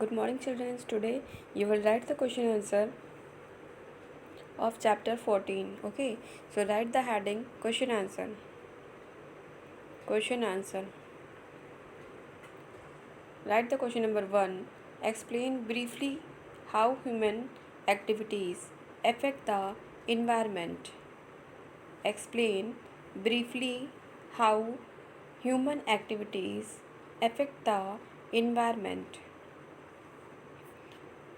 Good morning, children. Today you will write the question answer of chapter 14. Okay, so write the heading question answer. Question answer. Write the question number 1. Explain briefly how human activities affect the environment. Explain briefly how human activities affect the environment.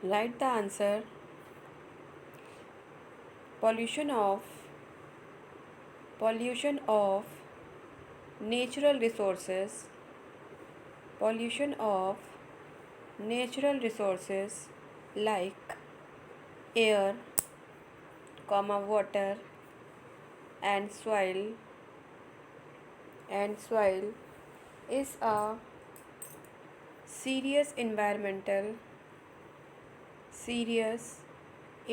Write the answer. Pollution of pollution of natural resources. Pollution of natural resources like air, water and soil is a serious serious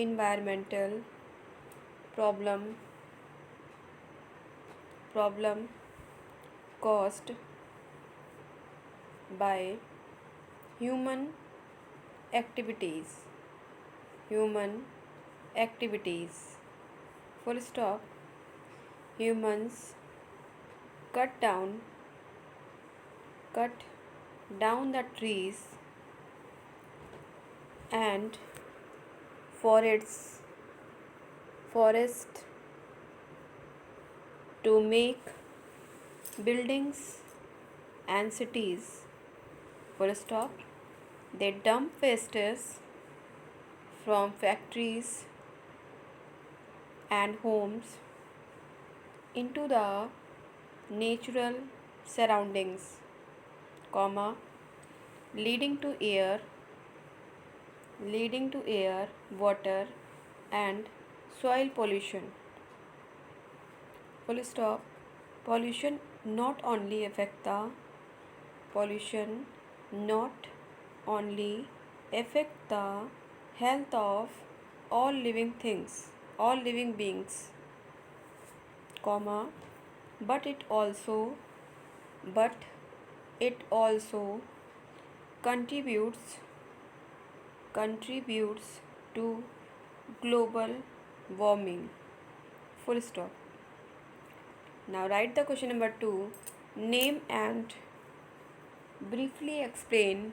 environmental problem problem caused by human activities. Human activities. Full stop. Humans cut down cut down the trees and forests forest to make buildings and cities. Full stop. They dump wastes from factories and homes into the natural surroundings, comma, leading to air, water and soil pollution. Full stop. Pollution not only affect the pollution not only affect the health of all living things, all living beings, comma, but it also but it also contributes contributes to global warming. Full stop. Now write the question number 2. Name and briefly explain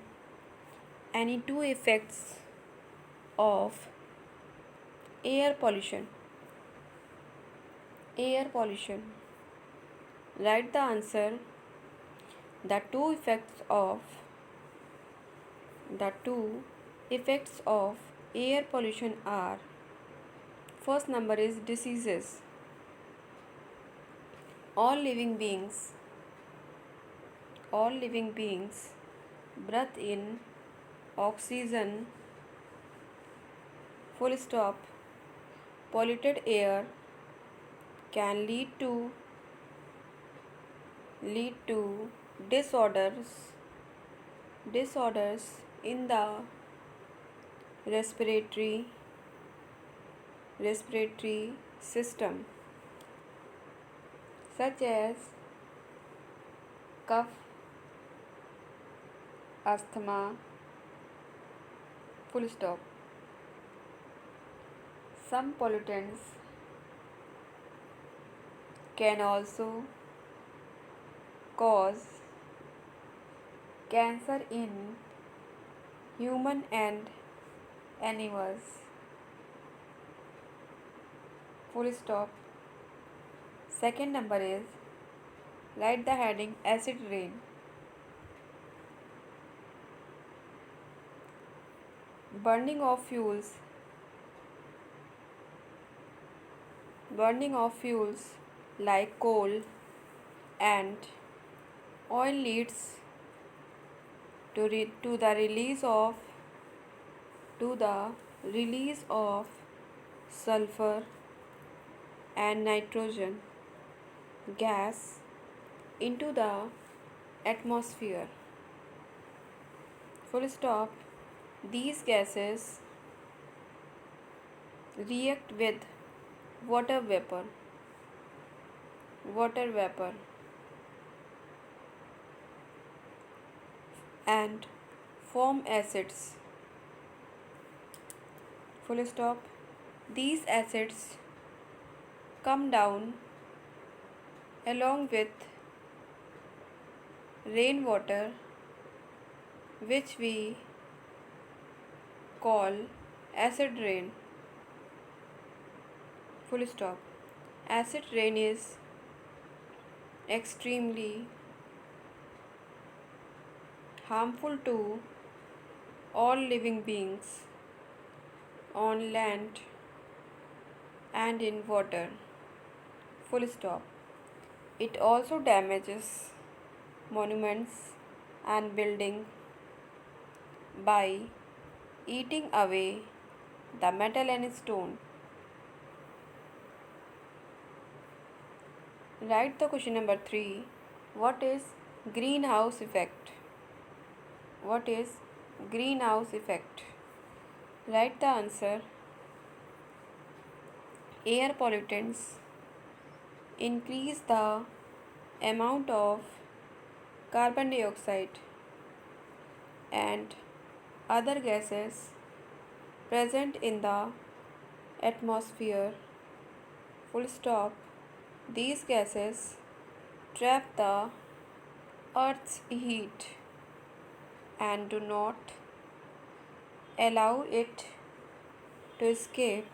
any two effects of air pollution. Air pollution. Write the answer. The two effects of air pollution are: first number is diseases. All living beings breathe in oxygen. Full stop. Polluted air can lead to disorders in the respiratory system, such as cough, asthma. Full stop. Some pollutants can also cause cancer in human and animals. Full stop. Second number is, write the heading acid rain. Burning of fuels like coal and oil leads to the release of sulfur and nitrogen gas into the atmosphere. Full stop. These gases react with water vapor and form acids. Full stop. These acids come down along with rainwater, which we call acid rain. Full stop. Acid rain is extremely harmful to all living beings on land and in water. Full stop. It also damages monuments and buildings by eating away the metal and stone. Write the question number 3. What is greenhouse effect? What is greenhouse effect? Write the answer. Air pollutants increase the amount of carbon dioxide and other gases present in the atmosphere. Full stop. These gases trap the Earth's heat and do not allow it to escape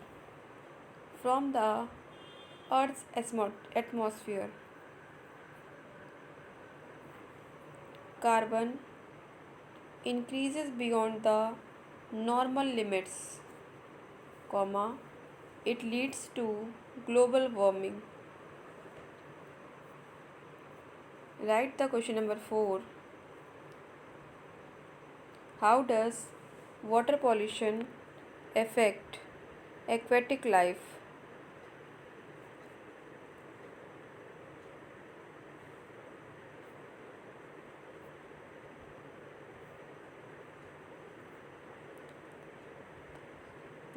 from the Earth's atmosphere. Carbon increases beyond the normal limits, comma, it leads to global warming. Write the question number 4. How does water pollution affect aquatic life?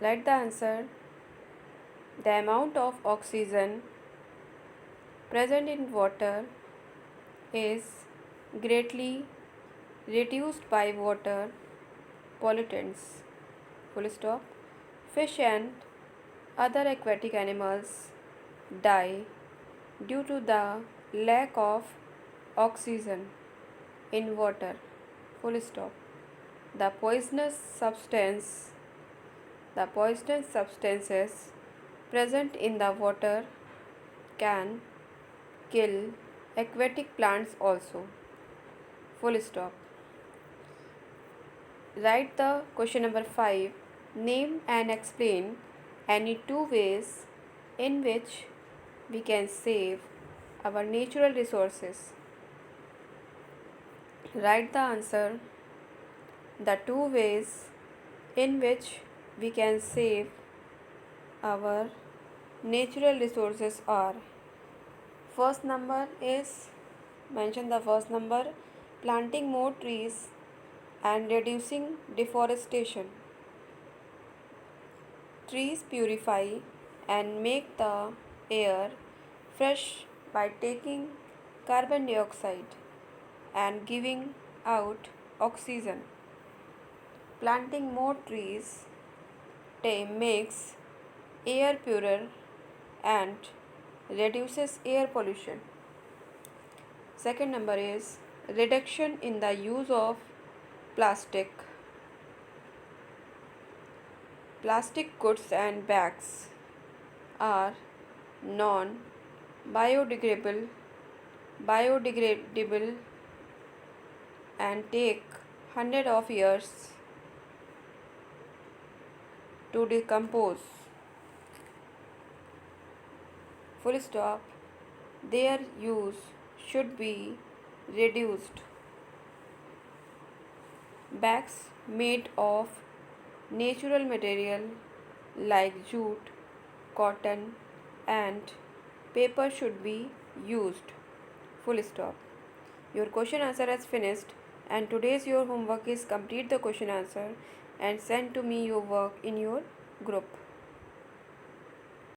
Write the answer. The amount of oxygen present in water is greatly reduced by water pollutants. Full stop. Fish and other aquatic animals die due to the lack of oxygen in water. Full stop. The poisonous substances present in the water can kill aquatic plants also. Full stop. Write the question number 5. Name and explain any two ways in which we can save our natural resources. Write the answer. The two ways in which we can save our natural resources are: first number is, mention the first number, planting more trees and reducing deforestation. Trees purify and make the air fresh by taking carbon dioxide and giving out oxygen. Planting more trees makes air purer and reduces air pollution. Second number is reduction in the use of plastic. Plastic goods and bags are biodegradable and take hundreds of years to decompose. Full stop. Their use should be reduced. Bags made of natural material like jute, cotton and paper should be used. Full stop. Your question answer has finished, and today's your homework is complete the question answer and send to me your work in your group.